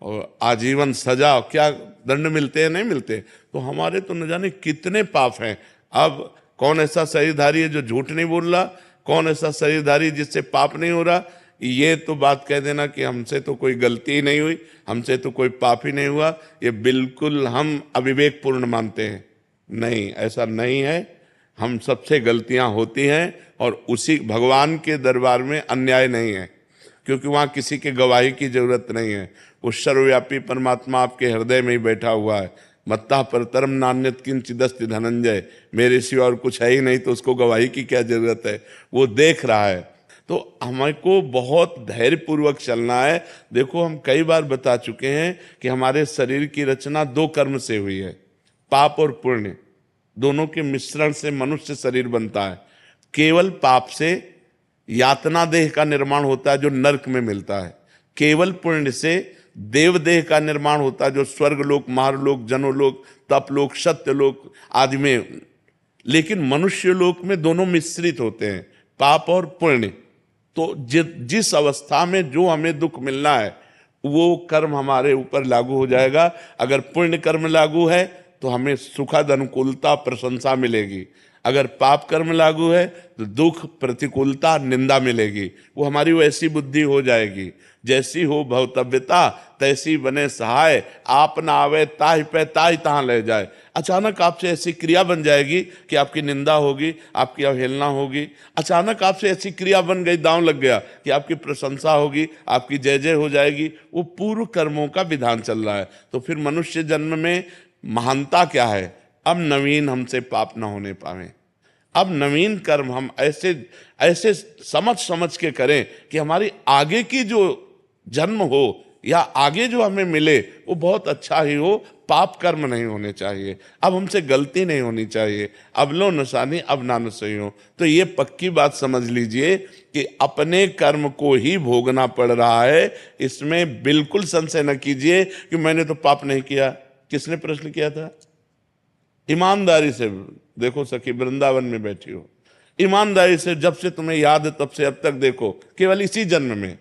और आजीवन सजा, क्या दंड मिलते हैं? नहीं मिलते। तो हमारे तो न जाने कितने पाप हैं। अब कौन ऐसा शरीरधारी है जो झूठ नहीं बोल रहा? कौन ऐसा शरीरधारी जिससे पाप नहीं हो रहा? ये तो बात कह देना कि हमसे तो कोई गलती ही नहीं हुई, हमसे तो कोई पाप ही नहीं हुआ, ये बिल्कुल हम अविवेकपूर्ण मानते हैं। नहीं, ऐसा नहीं है। हम सबसे गलतियां होती हैं और उसी भगवान के दरबार में अन्याय नहीं है, क्योंकि वहाँ किसी के गवाही की जरूरत नहीं है। वो सर्वव्यापी परमात्मा आपके हृदय में ही बैठा हुआ है। मत्ता परतरम नान्यत किंचिदस्ति धनंजय, मेरे सिवा और कुछ है ही नहीं, तो उसको गवाही की क्या जरूरत है? वो देख रहा है। तो हमको बहुत धैर्यपूर्वक चलना है। देखो, हम कई बार बता चुके हैं कि हमारे शरीर की रचना 2 कर्म से हुई है, पाप और पुण्य, दोनों के मिश्रण से मनुष्य शरीर बनता है। केवल पाप से यातना देह का निर्माण होता है जो नरक में मिलता है, केवल पुण्य से देव देह का निर्माण होता है जो स्वर्गलोक, महारलोक, जनोलोक, तपलोक, सत्यलोक आदि में। लेकिन मनुष्य लोक में दोनों मिश्रित होते हैं, पाप और पुण्य। तो जिस अवस्था में जो हमें दुख मिलना है वो कर्म हमारे ऊपर लागू हो जाएगा। अगर पुण्य कर्म लागू है तो हमें सुखद अनुकूलता प्रशंसा मिलेगी, अगर पाप कर्म लागू है तो दुख प्रतिकूलता निंदा मिलेगी। वो हमारी वैसी बुद्धि हो जाएगी, जैसी हो भवतव्यता तैसी बने सहाय, आप ना आवे ताहि पे ताहि तहाँ ले जाए। अचानक आपसे ऐसी क्रिया बन जाएगी कि आपकी निंदा होगी, आपकी अवहेलना होगी। अचानक आपसे ऐसी क्रिया बन गई, दांव लग गया कि आपकी प्रशंसा होगी, आपकी जय जय हो जाएगी। वो पूर्व कर्मों का विधान चल रहा है। तो फिर मनुष्य जन्म में महानता क्या है? अब नवीन हमसे पाप ना होने पावे, अब नवीन कर्म हम ऐसे ऐसे समझ समझ के करें कि हमारी आगे की जो जन्म हो या आगे जो हमें मिले वो बहुत अच्छा ही हो, पाप कर्म नहीं होने चाहिए। अब हमसे गलती नहीं होनी चाहिए। अब लो नशानी अब ना सही हो। तो ये पक्की बात समझ लीजिए कि अपने कर्म को ही भोगना पड़ रहा है। इसमें बिल्कुल संशय न कीजिए कि मैंने तो पाप नहीं किया। किसने प्रश्न किया था? ईमानदारी से देखो सखी, वृंदावन में बैठी हो, ईमानदारी से जब से तुम्हें याद है तब से अब तक देखो, केवल इसी जन्म में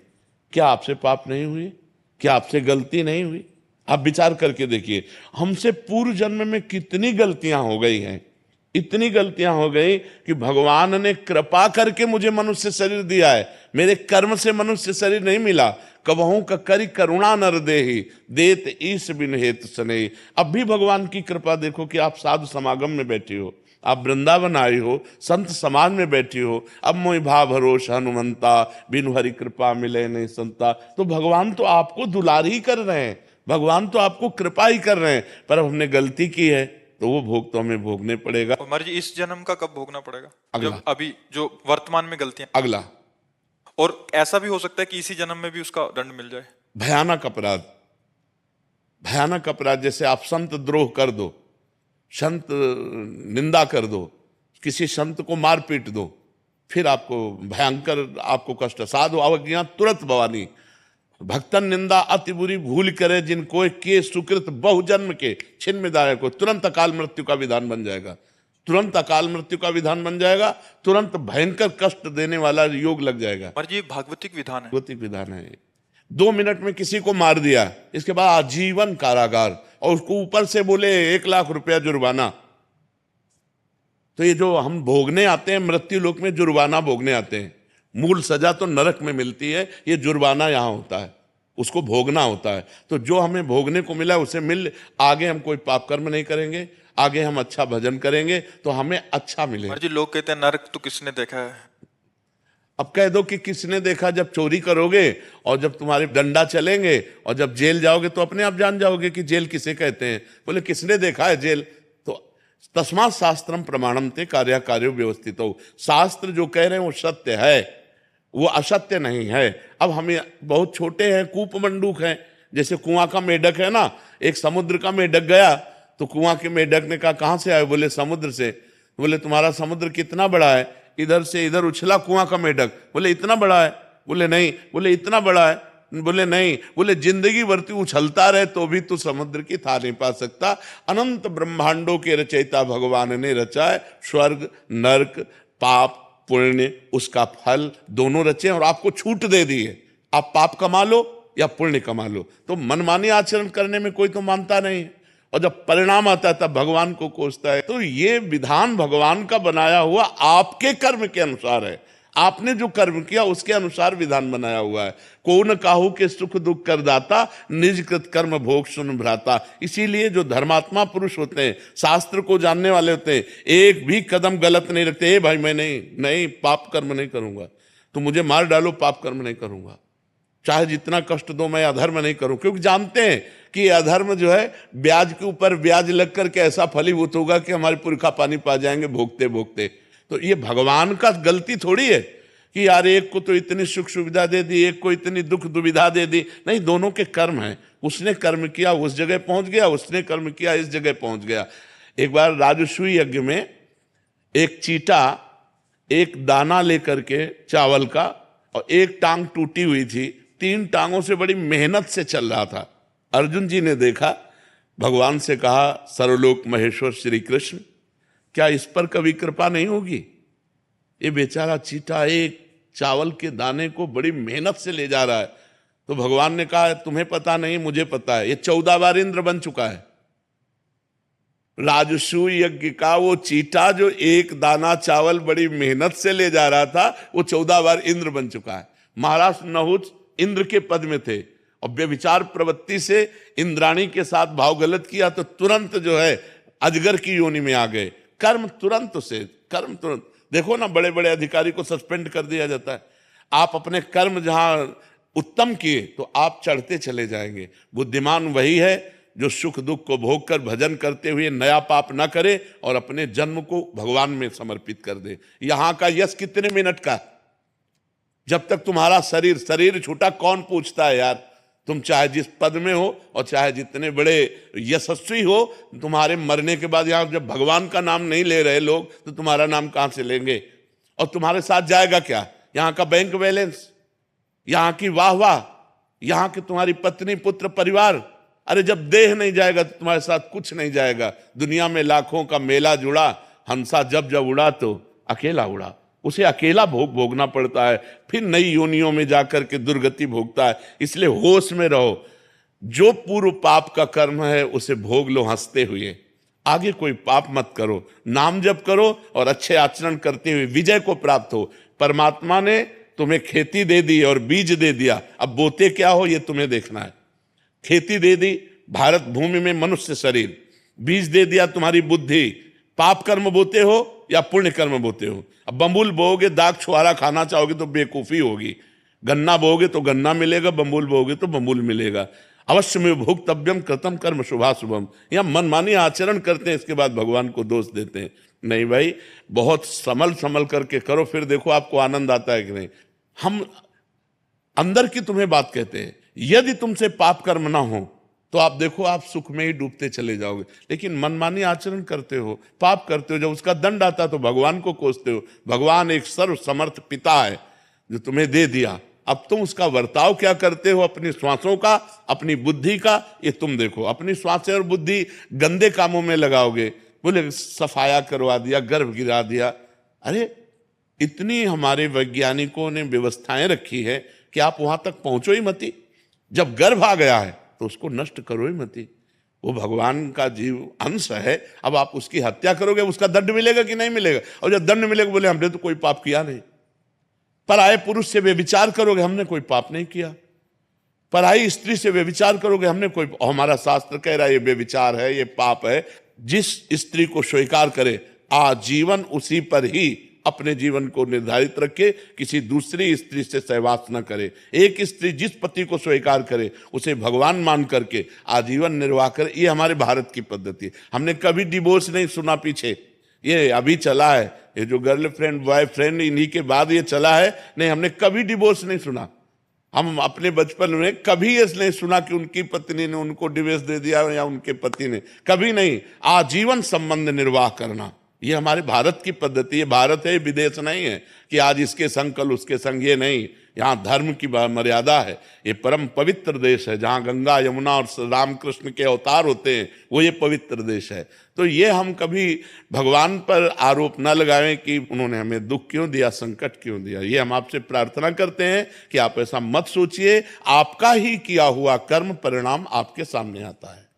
क्या आपसे पाप नहीं हुई? क्या आपसे गलती नहीं हुई? आप विचार करके देखिए, हमसे पूर्व जन्म में कितनी गलतियां हो गई हैं। इतनी गलतियां हो गई कि भगवान ने कृपा करके मुझे मनुष्य शरीर दिया है, मेरे कर्म से मनुष्य शरीर नहीं मिला। कबहू का करी करुणा नर देहि, देत ईश बिन हेतु सनेहि। अब भी भगवान की कृपा देखो कि आप साधु समागम में बैठी हो, आप वृंदावन आई हो, संत समाज में बैठी हो। अब मोहि भाव भरोस हनुमंता, बिनु हरि कृपा मिले नहीं संता। तो भगवान तो आपको दुलार ही कर रहे हैं, भगवान तो आपको कृपा ही कर रहे हैं। पर अब हमने गलती की है तो वो भोग तो हमें भोगने पड़ेगा। और महाराज जी, इस जन्म का कब भोगना पड़ेगा? अगला। जब अभी जो वर्तमान में गलतियां, अगला। और ऐसा भी हो सकता है कि इसी जन्म में भी उसका दंड मिल जाए। भयानक अपराध, भयानक अपराध, जैसे आप संत द्रोह कर दो, संत निंदा कर दो, किसी संत को मार पीट दो, फिर आपको भयंकर आपको कष्ट। साधु अवज्ञा तुरंत भवानी, भक्तन निंदा अति बुरी भूल करे, जिनको के सुकृत बहुजन्म के छिन्न मिदाय को। तुरंत अकाल मृत्यु का विधान बन जाएगा, तुरंत अकाल मृत्यु का विधान बन जाएगा, तुरंत भयंकर कष्ट देने वाला योग लग जाएगा। महाराज ये भागवतिक विधान है, भागवतिक विधान है। 2 मिनट में किसी को मार दिया, इसके बाद आजीवन कारागार, और उसको ऊपर से बोले 1 लाख रुपया जुर्माना। तो ये जो हम भोगने आते हैं मृत्यु लोक में, जुर्माना भोगने आते हैं। मूल सजा तो नरक में मिलती है, ये जुर्माना यहाँ होता है, उसको भोगना होता है। तो जो हमें भोगने को मिला उसे मिल, आगे हम कोई पाप कर्म नहीं करेंगे, आगे हम अच्छा भजन करेंगे तो हमें अच्छा मिलेगा। महाराज जी लोग कहते हैं नरक तो किसने देखा है? अब कह दो कि किसने देखा, जब चोरी करोगे और जब तुम्हारे डंडा चलेंगे और जब जेल जाओगे तो अपने आप जान जाओगे कि जेल किसे कहते हैं। बोले किसने देखा है जेल? तो तस्मात् शास्त्रम प्रमाणम ते कार्याकार्यो व्यवस्थित हो, शास्त्र जो कह रहे हैं वो सत्य है, वो असत्य नहीं है। अब हम बहुत छोटे हैं, कूप मंडूक हैं, जैसे कुआं का मेढक है ना, एक समुद्र का मेढक गया तो कुआं के मेढक ने कहा कहां से आए? बोले समुद्र से। बोले तुम्हारा समुद्र कितना बड़ा है? इधर से इधर उछला कुआं का मेढक। बोले इतना बड़ा है? बोले नहीं। बोले इतना बड़ा है? बोले नहीं। बोले जिंदगी भर तू उछलता रहे तो भी तू समुद्र की था नहीं पा सकता। अनंत ब्रह्मांडों के रचयिता भगवान ने रचा है, स्वर्ग नरक पाप पुण्य उसका फल दोनों रचे और आपको छूट दे दी है, आप पाप कमा लो या पुण्य कमा लो। तो मनमानी आचरण करने में कोई तो मानता नहीं है, और जब परिणाम आता है तब भगवान को कोसता है। तो ये विधान भगवान का बनाया हुआ आपके कर्म के अनुसार है, आपने जो कर्म किया उसके अनुसार विधान बनाया हुआ है। को न काहू के सुख दुख कर दाता, निज कृत कर्म भोग सुन भ्राता। इसीलिए जो धर्मात्मा पुरुष होते हैं, शास्त्र को जानने वाले होते हैं, एक भी कदम गलत नहीं रखते। भाई मैं नहीं पाप कर्म नहीं करूंगा, तो मुझे मार डालो पाप कर्म नहीं करूंगा, चाहे जितना कष्ट दो मैं अधर्म नहीं करूं, क्योंकि जानते हैं कि अधर्म जो है ब्याज के ऊपर ब्याज लग करके ऐसा फलीभूत होगा कि हमारे पुरखा पानी पा जाएंगे भोगते भोगते। तो ये भगवान का गलती थोड़ी है कि यार एक को तो इतनी सुख सुविधा दे दी, एक को इतनी दुख दुविधा दे दी। नहीं, दोनों के कर्म हैं। उसने कर्म किया उस जगह पहुंच गया, उसने कर्म किया इस जगह पहुंच गया। एक बार राजसूय यज्ञ में एक चीटा एक दाना लेकर के चावल का, और एक टांग टूटी हुई थी, 3 टांगों से बड़ी मेहनत से चल रहा था। अर्जुन जी ने देखा, भगवान से कहा सर्वलोक महेश्वर श्री कृष्ण, क्या इस पर कभी कृपा नहीं होगी? ये बेचारा चीटा एक चावल के दाने को बड़ी मेहनत से ले जा रहा है। तो भगवान ने कहा तुम्हें पता नहीं मुझे पता है, ये 14 बार इंद्र बन चुका है। राजसूय यज्ञ का वो चीटा जो एक दाना चावल बड़ी मेहनत से ले जा रहा था, वो 14 बार इंद्र बन चुका है। महाराज नहुष इंद्र के पद में थे और व्यभिचार प्रवृत्ति से इंद्राणी के साथ भाव गलत किया तो तुरंत जो है अजगर की योनि में आ गए। कर्म तुरंत देखो ना, बड़े बड़े अधिकारी को सस्पेंड कर दिया जाता है। आप अपने कर्म जहां उत्तम किए तो आप चढ़ते चले जाएंगे। बुद्धिमान वही है जो सुख दुख को भोग कर भजन करते हुए नया पाप न करे और अपने जन्म को भगवान में समर्पित कर दे। यहां का यश कितने मिनट का? जब तक तुम्हारा शरीर छूटा कौन पूछता है यार? तुम चाहे जिस पद में हो और चाहे जितने बड़े यशस्वी हो, तुम्हारे मरने के बाद यहां जब भगवान का नाम नहीं ले रहे लोग तो तुम्हारा नाम कहां से लेंगे? और तुम्हारे साथ जाएगा क्या? यहां का बैंक बैलेंस, यहां की वाह, यहां की तुम्हारी पत्नी पुत्र परिवार। अरे जब देह नहीं जाएगा तो तुम्हारे साथ कुछ नहीं जाएगा। दुनिया में लाखों का मेला जुड़ा, हंसा जब उड़ा तो अकेला उड़ा। उसे अकेला भोगना पड़ता है, फिर नई योनियों में जाकर के दुर्गति भोगता है। इसलिए होश में रहो, जो पूर्व पाप का कर्म है उसे भोग लो हंसते हुए। आगे कोई पाप मत करो, नाम जप करो और अच्छे आचरण करते हुए विजय को प्राप्त हो। परमात्मा ने तुम्हें खेती दे दी और बीज दे दिया, अब बोते क्या हो ये तुम्हें देखना है। खेती दे दी भारत भूमि में मनुष्य शरीर, बीज दे दिया तुम्हारी बुद्धि। पाप कर्म बोते हो या पुण्य कर्म बोते हो? अब बम्बुल बोओगे, दाग छुआरा खाना चाहोगे तो बेकूफी होगी। गन्ना बोओगे तो गन्ना मिलेगा, बम्बुल बोओगे तो बम्बुल मिलेगा। अवश्य में भोक्तव्यम कृतम कर्म शुभाशुभम। या मनमानी आचरण करते हैं, इसके बाद भगवान को दोष देते हैं। नहीं भाई, बहुत संभल करके करो, फिर देखो आपको आनंद आता है कि नहीं। हम अंदर की तुम्हें बात कहते हैं, यदि तुमसे पाप कर्म ना हो तो आप देखो आप सुख में ही डूबते चले जाओगे। लेकिन मनमानी आचरण करते हो, पाप करते हो, जब उसका दंड आता तो भगवान को कोसते हो। भगवान एक सर्व समर्थ पिता है जो तुम्हें दे दिया, अब तुम उसका वर्ताव क्या करते हो अपनी श्वासों का, अपनी बुद्धि का, ये तुम देखो। अपनी श्वासें और बुद्धि गंदे कामों में लगाओगे, बोले सफाया करवा दिया, गर्भ गिरा दिया। अरे इतनी हमारे वैज्ञानिकों ने व्यवस्थाएं रखी है कि आप वहां तक पहुंचो ही मती। जब गर्भ आ गया है तो उसको नष्ट करो ही मती। वो भगवान का जीव अंश है, अब आप उसकी हत्या करोगे, उसका दंड मिलेगा कि नहीं मिलेगा? और जब दंड मिलेगा बोले हमने तो कोई पाप किया नहीं। पराये पुरुष से व्यभिचार करोगे, हमने कोई पाप नहीं किया। पराई स्त्री से व्यभिचार करोगे, हमने कोई, हमारा शास्त्र कह रहा है ये व्यभिचार है, ये पाप है। जिस स्त्री को स्वीकार करे आजीवन उसी पर ही अपने जीवन को निर्धारित रखे, किसी दूसरी स्त्री से सहवास न करे। एक स्त्री जिस पति को स्वीकार करे उसे भगवान मान करके आजीवन निर्वाह करे। ये हमारे भारत की पद्धति है। हमने कभी डिवोर्स नहीं सुना पीछे, ये अभी चला है, ये जो गर्लफ्रेंड बॉयफ्रेंड इन्हीं के बाद ये चला है। नहीं, हमने कभी डिवोर्स नहीं सुना। हम अपने बचपन में कभी ये नहीं सुना कि उनकी पत्नी ने उनको डिवोर्स दे दिया या उनके पति ने, कभी नहीं। आजीवन संबंध निर्वाह करना ये हमारे भारत की पद्धति है। भारत है, विदेश नहीं है कि आज इसके संग कल उसके संग, ये नहीं। यहाँ धर्म की मर्यादा है। ये परम पवित्र देश है जहाँ गंगा यमुना और रामकृष्ण के अवतार होते हैं, वो ये पवित्र देश है। तो ये हम कभी भगवान पर आरोप न लगाएं कि उन्होंने हमें दुख क्यों दिया, संकट क्यों दिया। ये हम आपसे प्रार्थना करते हैं कि आप ऐसा मत सोचिए। आपका ही किया हुआ कर्म परिणाम आपके सामने आता है।